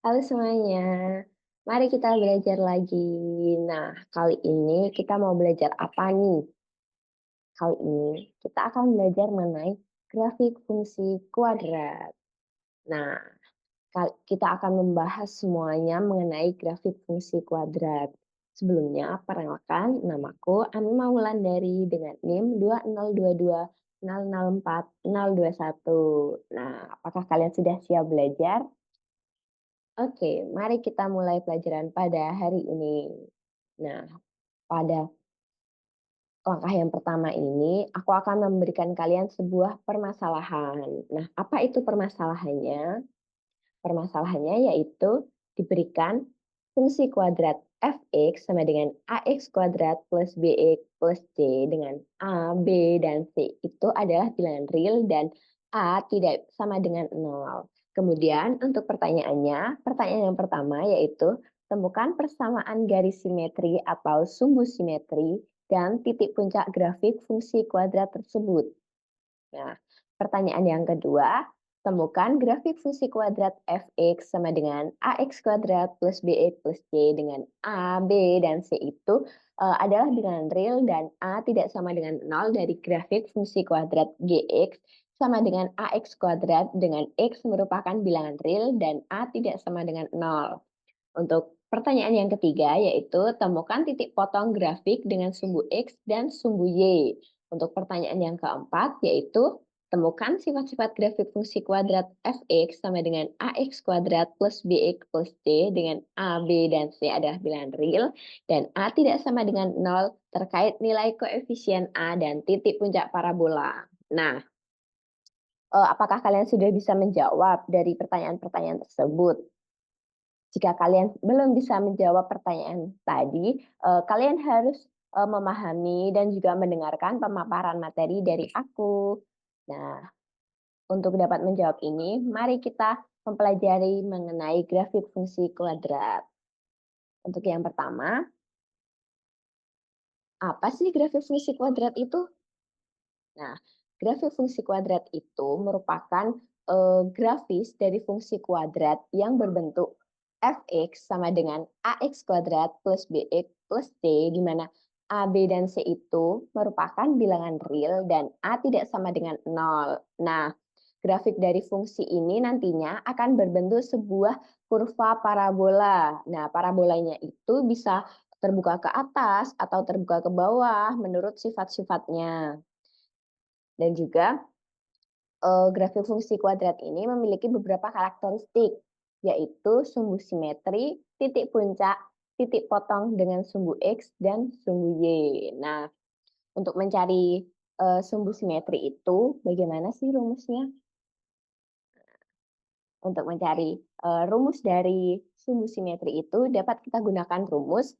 Halo semuanya, mari kita belajar lagi. Nah, kali ini kita mau belajar apa nih? Kali ini kita akan belajar mengenai grafik fungsi kuadrat. Nah, kita akan membahas semuanya mengenai grafik fungsi kuadrat. Sebelumnya, perkenalkan namaku Ani Maulandari dengan NIM 2022004021. Nah, apakah kalian sudah siap belajar? Oke, mari kita mulai pelajaran pada hari ini. Nah, pada langkah yang pertama ini, aku akan memberikan kalian sebuah permasalahan. Nah, apa itu permasalahannya? Permasalahannya yaitu diberikan fungsi kuadrat fx sama dengan ax kuadrat plus bx plus c dengan a, b, dan c itu adalah bilangan real dan a tidak sama dengan 0. Kemudian untuk pertanyaan yang pertama yaitu temukan persamaan garis simetri atau sumbu simetri dan titik puncak grafik fungsi kuadrat tersebut. Nah, pertanyaan yang kedua, temukan grafik fungsi kuadrat fx sama dengan ax kuadrat plus bx plus c dengan a, b, dan c itu adalah bilangan real dan a tidak sama dengan 0 dari grafik fungsi kuadrat gx sama dengan ax kuadrat dengan x merupakan bilangan real dan a tidak sama dengan 0. Untuk pertanyaan yang ketiga yaitu temukan titik potong grafik dengan sumbu X dan sumbu Y. Untuk pertanyaan yang keempat yaitu temukan sifat-sifat grafik fungsi kuadrat fx sama dengan ax kuadrat plus bx plus c dengan a, b, dan c adalah bilangan real dan a tidak sama dengan 0 terkait nilai koefisien a dan titik puncak parabola. Nah, apakah kalian sudah bisa menjawab dari pertanyaan-pertanyaan tersebut? Jika kalian belum bisa menjawab pertanyaan tadi, kalian harus memahami dan juga mendengarkan pemaparan materi dari aku. Nah, untuk dapat menjawab ini, mari kita mempelajari mengenai grafik fungsi kuadrat. Untuk yang pertama, apa sih grafik fungsi kuadrat itu? Nah, grafik fungsi kuadrat itu merupakan grafis dari fungsi kuadrat yang berbentuk fx sama dengan ax kuadrat plus bx plus c, di mana a, b, dan c itu merupakan bilangan real dan a tidak sama dengan 0. Nah, grafik dari fungsi ini nantinya akan berbentuk sebuah kurva parabola. Nah, parabolanya itu bisa terbuka ke atas atau terbuka ke bawah menurut sifat-sifatnya. Dan juga grafik fungsi kuadrat ini memiliki beberapa karakteristik, yaitu sumbu simetri, titik puncak, titik potong dengan sumbu X, dan sumbu Y. Nah, untuk mencari sumbu simetri itu, bagaimana sih rumusnya? Untuk mencari rumus dari sumbu simetri itu dapat kita gunakan rumus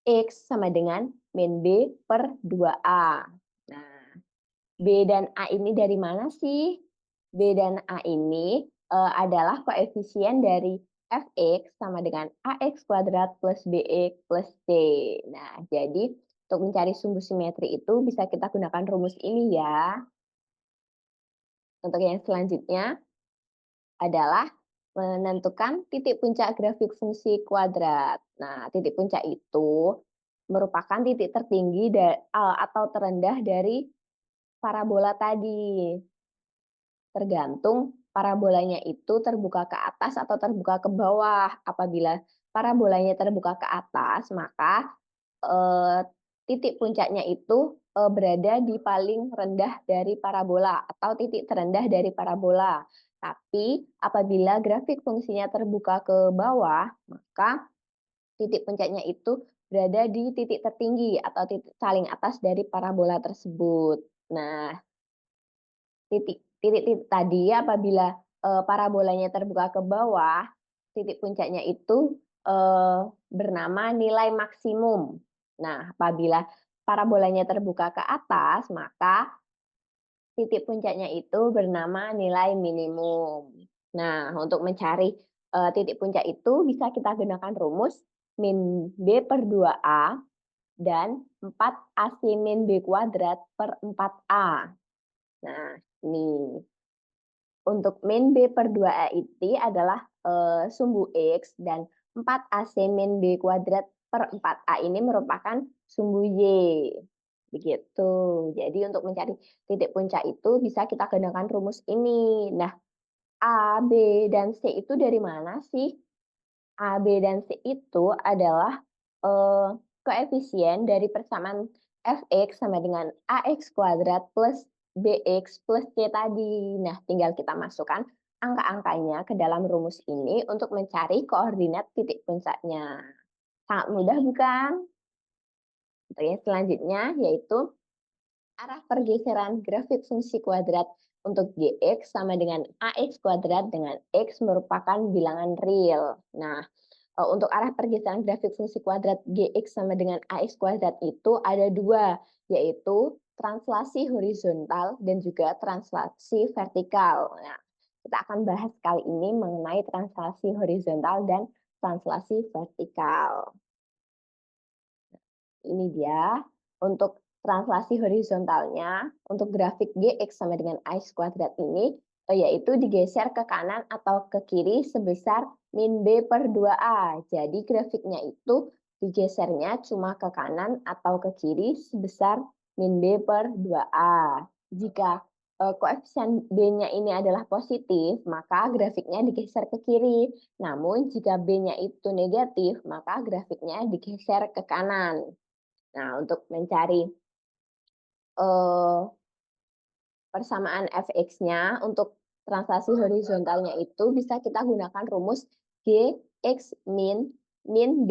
X sama dengan min B per 2A. Nah, B dan A ini dari mana sih? B dan A ini adalah koefisien dari fx sama dengan ax kuadrat plus bx plus c. Nah, jadi untuk mencari sumbu simetri itu bisa kita gunakan rumus ini ya. Untuk yang selanjutnya adalah menentukan titik puncak grafik fungsi kuadrat. Nah, titik puncak itu merupakan titik tertinggi atau terendah dari parabola tadi. Tergantung parabolanya itu terbuka ke atas atau terbuka ke bawah. Apabila parabolanya terbuka ke atas, maka eh, titik puncaknya itu berada di paling rendah dari parabola atau titik terendah dari parabola. Tapi apabila grafik fungsinya terbuka ke bawah, maka titik puncaknya itu berada di titik tertinggi atau titik paling atas dari parabola tersebut. Nah, titik-titik tadi apabila parabolanya terbuka ke bawah, titik puncaknya itu bernama nilai maksimum. Nah, apabila parabolanya terbuka ke atas, maka titik puncaknya itu bernama nilai minimum. Nah, untuk mencari titik puncak itu bisa kita gunakan rumus min B per 2A dan 4AC min B kuadrat per 4A. Nah, ini. Untuk min B per 2A itu adalah sumbu X dan 4AC min B kuadrat per 4A ini merupakan sumbu Y. Begitu. Jadi untuk mencari titik puncak itu bisa kita gunakan rumus ini. Nah, A, B, dan C itu dari mana sih? A, B, dan C itu adalah koefisien dari persamaan fx sama dengan ax kuadrat plus bx plus c tadi. Nah, tinggal kita masukkan angka-angkanya ke dalam rumus ini untuk mencari koordinat titik puncaknya. Sangat mudah bukan? Oke, selanjutnya yaitu arah pergeseran grafik fungsi kuadrat untuk Gx sama dengan Ax kuadrat dengan X merupakan bilangan real. Nah, untuk arah pergeseran grafik fungsi kuadrat Gx sama dengan Ax kuadrat itu ada dua, yaitu translasi horizontal dan juga translasi vertikal. Nah, kita akan bahas kali ini mengenai translasi horizontal dan translasi vertikal. Ini dia untuk translasi horizontalnya, untuk grafik Gx sama dengan Ax kuadrat ini, yaitu digeser ke kanan atau ke kiri sebesar min B per 2A. Jadi grafiknya itu digesernya cuma ke kanan atau ke kiri sebesar min B per 2A. Jika koefisien B-nya ini adalah positif, maka grafiknya digeser ke kiri. Namun jika B-nya itu negatif, maka grafiknya digeser ke kanan. Nah, untuk mencari persamaan fx-nya untuk translasi horizontalnya itu bisa kita gunakan rumus Gx min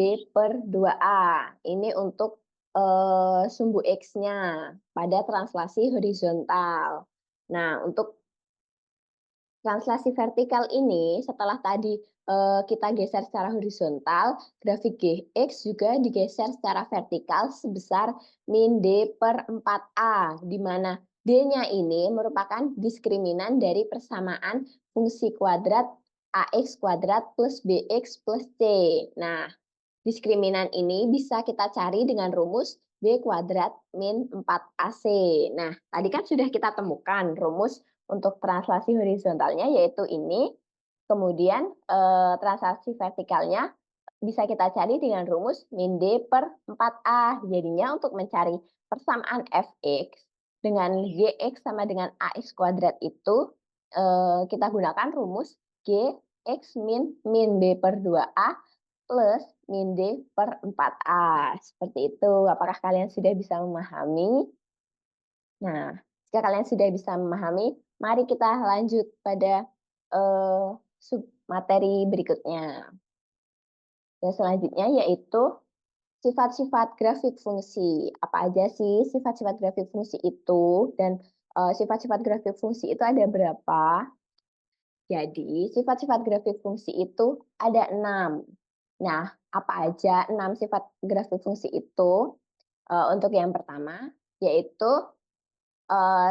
B per 2A. Ini untuk sumbu X-nya pada translasi horizontal. Nah, untuk translasi vertikal ini setelah tadi kita geser secara horizontal, grafik Gx juga digeser secara vertikal sebesar min D per 4A, di mana D-nya ini merupakan diskriminan dari persamaan fungsi kuadrat AX kuadrat plus BX plus C. Nah, diskriminan ini bisa kita cari dengan rumus B kuadrat min 4AC. Nah, tadi kan sudah kita temukan rumus untuk translasi horizontalnya yaitu ini. Kemudian translasi vertikalnya bisa kita cari dengan rumus min D per 4A. Jadinya untuk mencari persamaan Fx dengan Gx sama dengan Ax kuadrat itu kita gunakan rumus Gx min B per 2A plus min D per 4A. Seperti itu. Apakah kalian sudah bisa memahami? Nah, jika kalian sudah bisa memahami, mari kita lanjut pada sub materi berikutnya. Yang selanjutnya yaitu sifat-sifat grafik fungsi. Apa aja sih sifat-sifat grafik fungsi itu? Dan sifat-sifat grafik fungsi itu ada berapa? Jadi, sifat-sifat grafik fungsi itu ada 6. Nah, apa aja 6 sifat grafik fungsi itu? Untuk yang pertama, yaitu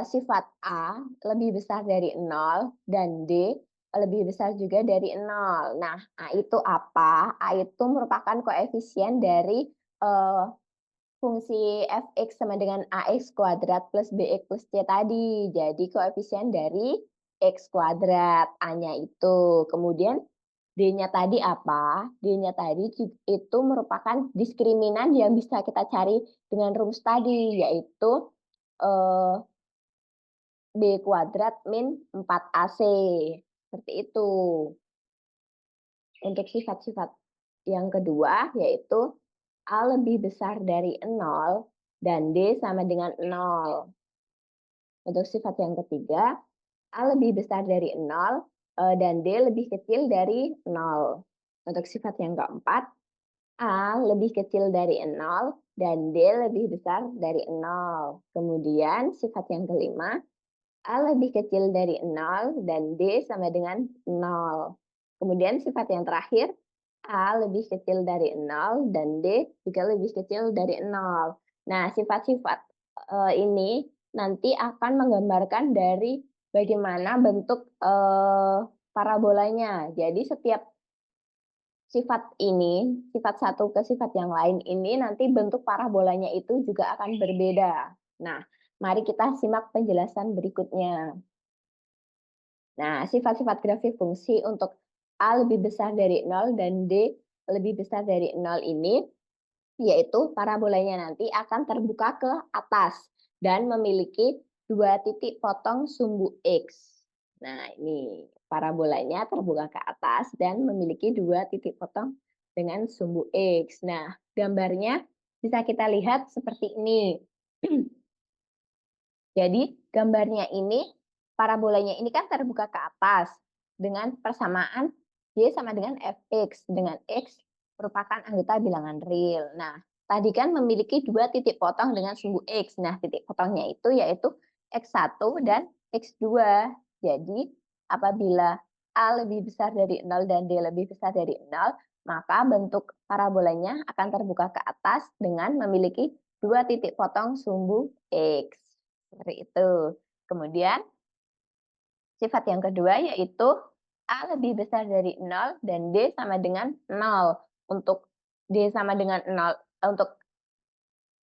sifat A lebih besar dari 0 dan D lebih besar juga dari 0. Nah, A itu apa? A itu merupakan koefisien dari fungsi fx sama dengan ax kuadrat plus bx plus c tadi. Jadi koefisien dari x kuadrat, A-nya itu. Kemudian D-nya tadi apa? D-nya tadi itu merupakan diskriminan yang bisa kita cari dengan rumus tadi, yaitu eh, B kuadrat min 4AC. Seperti itu. Untuk sifat-sifat yang kedua, yaitu A lebih besar dari 0 dan D sama dengan 0. Untuk sifat yang ketiga, A lebih besar dari 0 dan D lebih kecil dari 0. Untuk sifat yang keempat, A lebih kecil dari 0 dan D lebih besar dari 0. Kemudian sifat yang kelima, A lebih kecil dari 0 dan D sama dengan 0. Kemudian sifat yang terakhir, A lebih kecil dari 0 dan D juga lebih kecil dari 0. Nah, sifat-sifat ini nanti akan menggambarkan dari bagaimana bentuk parabolanya. Jadi setiap sifat ini, sifat satu ke sifat yang lain ini nanti bentuk parabolanya itu juga akan berbeda. Nah, mari kita simak penjelasan berikutnya. Nah, sifat-sifat grafik fungsi untuk A lebih besar dari 0 dan D lebih besar dari 0 ini, yaitu parabolanya nanti akan terbuka ke atas dan memiliki 2 titik potong sumbu X. Nah, ini parabolanya terbuka ke atas dan memiliki 2 titik potong dengan sumbu X. Nah, gambarnya bisa kita lihat seperti ini. Jadi gambarnya ini, parabolanya ini kan terbuka ke atas dengan persamaan Y sama dengan Fx, dengan X merupakan anggota bilangan real. Nah, tadi kan memiliki 2 titik potong dengan sumbu X. Nah, titik potongnya itu yaitu X1 dan X2. Jadi, apabila A lebih besar dari 0 dan D lebih besar dari 0, maka bentuk parabolanya akan terbuka ke atas dengan memiliki 2 titik potong sumbu X. Seperti itu. Kemudian sifat yang kedua yaitu A lebih besar dari 0 dan D sama dengan 0. Untuk D sama dengan 0, untuk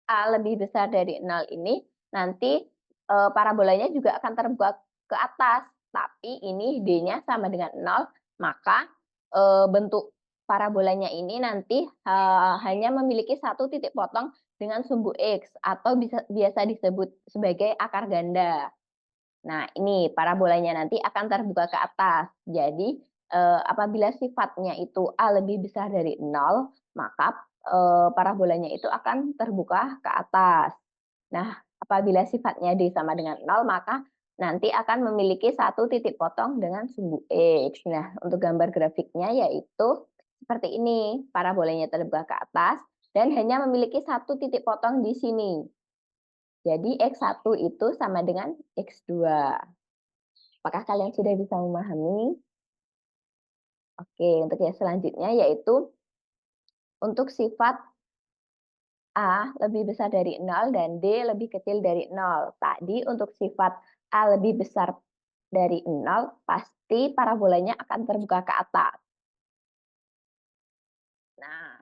A lebih besar dari 0 ini nanti parabolanya juga akan terbuka ke atas, tapi ini D-nya sama dengan 0, maka bentuk parabolanya ini nanti hanya memiliki 1 titik potong dengan sumbu X atau biasa disebut sebagai akar ganda. Nah, ini parabolanya nanti akan terbuka ke atas. Jadi, apabila sifatnya itu A lebih besar dari 0, maka parabolanya itu akan terbuka ke atas. Nah, apabila sifatnya D sama dengan 0, maka nanti akan memiliki 1 titik potong dengan sumbu X. Nah, untuk gambar grafiknya yaitu seperti ini. Parabolanya terbuka ke atas dan hanya memiliki 1 titik potong di sini. Jadi X1 itu sama dengan X2. Apakah kalian sudah bisa memahami? Oke, untuk yang selanjutnya yaitu untuk sifat A lebih besar dari 0 dan D lebih kecil dari 0. Tadi untuk sifat A lebih besar dari 0, pasti parabolanya akan terbuka ke atas. Nah,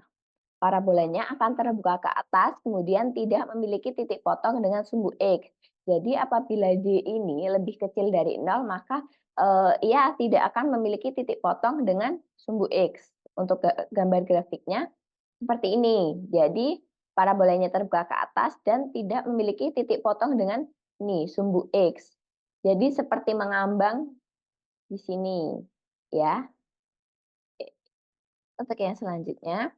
parabolanya akan terbuka ke atas, kemudian tidak memiliki titik potong dengan sumbu X. Jadi apabila D ini lebih kecil dari 0, maka ia tidak akan memiliki titik potong dengan sumbu X. Untuk gambar grafiknya seperti ini. Jadi parabolanya terbuka ke atas dan tidak memiliki titik potong dengan ini, sumbu X. Jadi seperti mengambang di sini, ya. Untuk yang selanjutnya,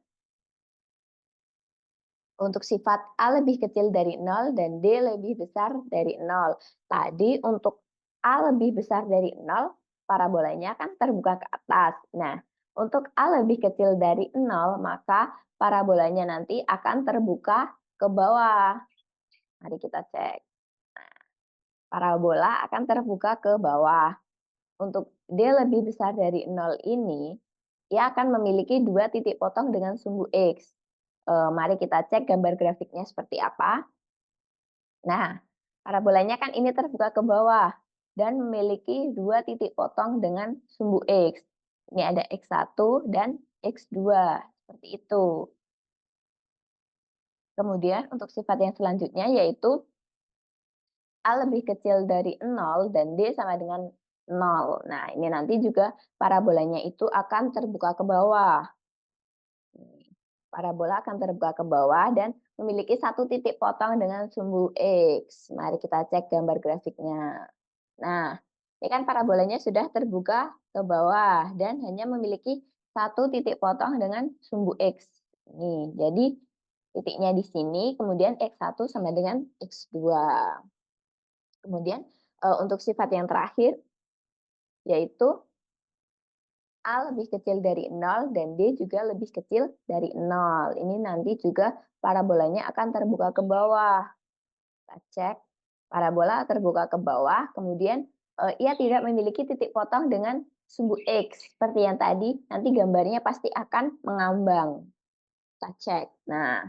untuk sifat A lebih kecil dari 0 dan D lebih besar dari 0. Tadi untuk A lebih besar dari 0, parabolanya kan terbuka ke atas. Nah, untuk A lebih kecil dari 0, maka parabolanya nanti akan terbuka ke bawah. Mari kita cek. Nah, parabola akan terbuka ke bawah. Untuk D lebih besar dari 0 ini, ia akan memiliki 2 titik potong dengan sumbu X. Mari kita cek gambar grafiknya seperti apa. Nah, parabolanya kan ini terbuka ke bawah dan memiliki 2 titik potong dengan sumbu X. Ini ada X1 dan X2, seperti itu. Kemudian untuk sifat yang selanjutnya yaitu A lebih kecil dari 0 dan D sama dengan 0. Nah, ini nanti juga parabolanya itu akan terbuka ke bawah. Parabola akan terbuka ke bawah dan memiliki 1 titik potong dengan sumbu X. Mari kita cek gambar grafiknya. Nah, ini kan parabolanya sudah terbuka ke bawah dan hanya memiliki 1 titik potong dengan sumbu X. Nih, jadi titiknya di sini, kemudian X1 sama dengan X2. Kemudian untuk sifat yang terakhir yaitu A lebih kecil dari 0 dan D juga lebih kecil dari 0. Ini nanti juga parabolanya akan terbuka ke bawah. Kita cek, parabola terbuka ke bawah, kemudian ia tidak memiliki titik potong dengan sumbu X. Seperti yang tadi, nanti gambarnya pasti akan mengambang. Kita cek. Nah,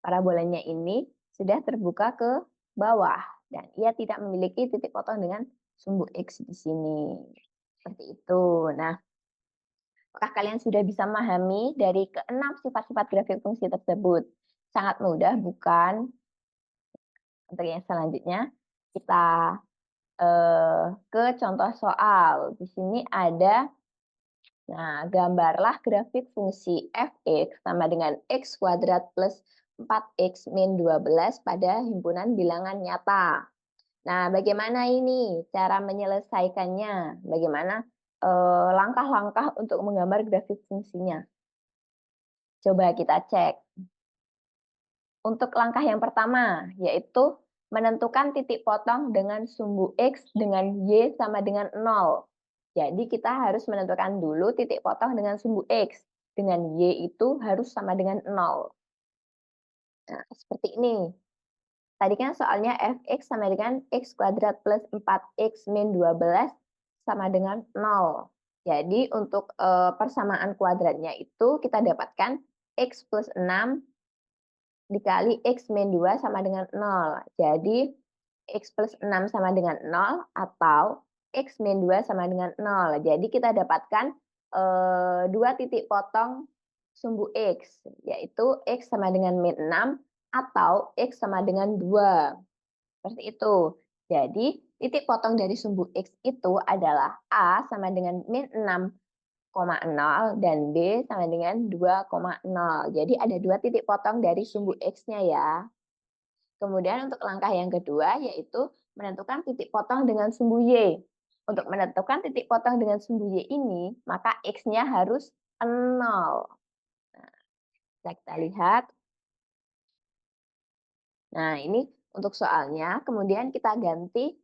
parabolanya ini sudah terbuka ke bawah dan ia tidak memiliki titik potong dengan sumbu X di sini. Seperti itu. Nah, apakah kalian sudah bisa memahami dari keenam sifat-sifat grafik fungsi tersebut? Sangat mudah, bukan? Untuk yang selanjutnya, kita ke contoh soal. Di sini ada Nah, gambarlah grafik fungsi f(x) sama dengan x kuadrat plus 4x min 12 pada himpunan bilangan nyata. Nah, bagaimana ini cara menyelesaikannya? Bagaimana langkah-langkah untuk menggambar grafik fungsinya? Coba kita cek. Untuk langkah yang pertama, yaitu menentukan titik potong dengan sumbu X dengan Y sama dengan 0. Jadi kita harus menentukan dulu titik potong dengan sumbu X. Dengan Y itu harus sama dengan 0. Nah, seperti ini. Tadi kan soalnya fx sama dengan x kuadrat plus 4x min 12 sama dengan 0. Jadi untuk persamaan kuadratnya itu kita dapatkan x plus 6 dikali x min 2 sama dengan 0. Jadi x plus 6 sama dengan 0 atau x min 2 sama dengan 0. Jadi kita dapatkan dua titik potong sumbu x, yaitu x sama dengan min 6 atau x sama dengan 2. Seperti itu. Jadi titik potong dari sumbu x itu adalah A sama dengan min 6,0 dan B sama dengan 2,0. Jadi ada dua titik potong dari sumbu X-nya ya. Kemudian untuk langkah yang kedua yaitu menentukan titik potong dengan sumbu Y. Untuk menentukan titik potong dengan sumbu Y ini, maka X-nya harus 0. Nah, bisa kita lihat. Nah, ini untuk soalnya, kemudian kita ganti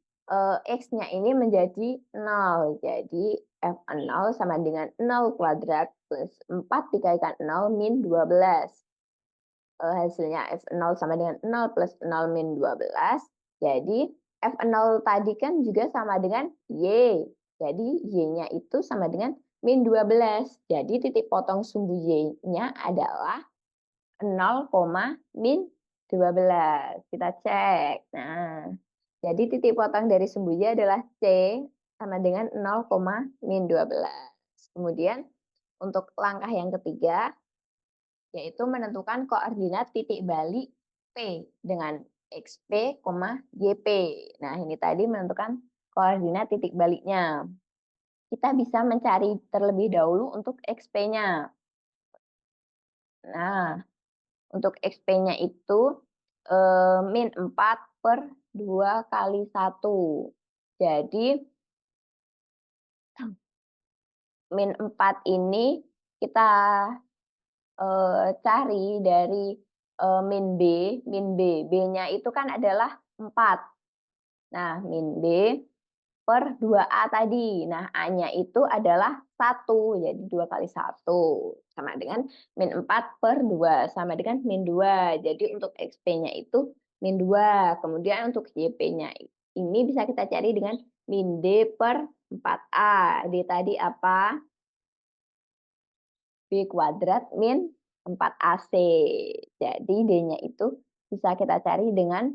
X-nya ini menjadi 0. Jadi F0 sama dengan 0 kuadrat plus 4 dikalikan 0 min 12. Hasilnya F0 sama dengan 0 plus 0 min 12. Jadi F0 tadi kan juga sama dengan Y. Jadi Y-nya itu sama dengan min 12. Jadi titik potong sumbu Y-nya adalah 0, min 12. Kita cek. Nah, jadi titik potong dari sumbu Y adalah C sama dengan 0, min 12. Kemudian untuk langkah yang ketiga, yaitu menentukan koordinat titik balik P dengan XP, YP. Nah, ini tadi menentukan koordinat titik baliknya. Kita bisa mencari terlebih dahulu untuk XP-nya. Nah, untuk XP-nya itu min 4 per 2 kali 1. Jadi min 4 ini kita cari dari min B, B-nya itu kan adalah 4. Nah, min B per 2A tadi. Nah, A-nya itu adalah 1, jadi 2 kali 1 sama dengan min 4 per 2 sama dengan min 2. Jadi untuk XP-nya itu min 2. Kemudian untuk YP-nya ini bisa kita cari dengan min D per 4A. D tadi apa? B kuadrat min 4AC. Jadi D-nya itu bisa kita cari dengan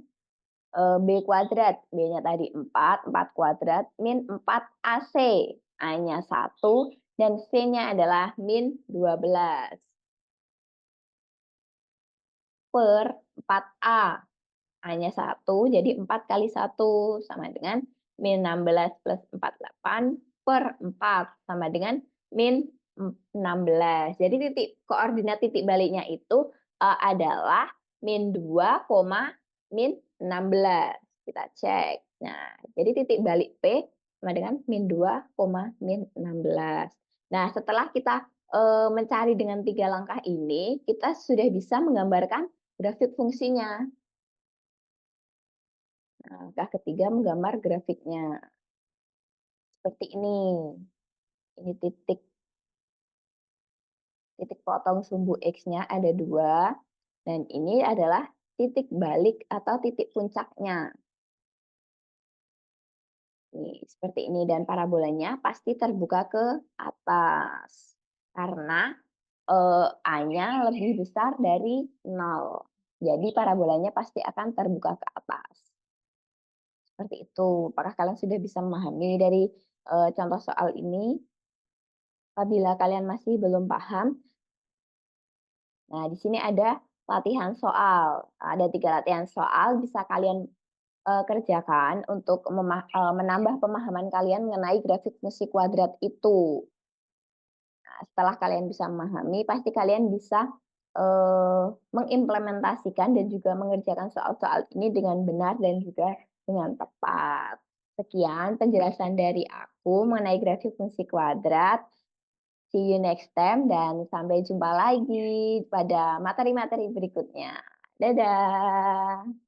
B kuadrat, B-nya tadi 4, 4 kuadrat, min 4AC. A-nya 1, dan C-nya adalah min 12. Per 4A. A-nya 1, jadi 4 kali 1 sama dengan min 16 plus 48 per 4 sama dengan min 16. Jadi koordinat titik baliknya itu adalah min 2, min 16. Kita cek. Nah, jadi titik balik P sama dengan min 2, min 16. Nah, setelah kita mencari dengan 3 langkah ini, kita sudah bisa menggambarkan grafik fungsinya. Nah, langkah ketiga menggambar grafiknya. Seperti ini. Ini titik potong sumbu X-nya ada 2. Dan ini adalah titik balik atau titik puncaknya. Nih, seperti ini. Dan parabolanya pasti terbuka ke atas. Karena A-nya lebih besar dari 0. Jadi parabolanya pasti akan terbuka ke atas. Seperti itu. Apakah kalian sudah bisa memahami dari contoh soal ini? Apabila kalian masih belum paham, nah di sini ada latihan soal. Ada 3 latihan soal bisa kalian kerjakan untuk menambah pemahaman kalian mengenai grafik fungsi kuadrat itu. setelah kalian bisa memahami, pasti kalian bisa, mengimplementasikan dan juga mengerjakan soal-soal ini dengan benar dan juga dengan tepat. Sekian penjelasan dari aku mengenai grafik fungsi kuadrat. See you next time dan sampai jumpa lagi pada materi-materi berikutnya. Dadah.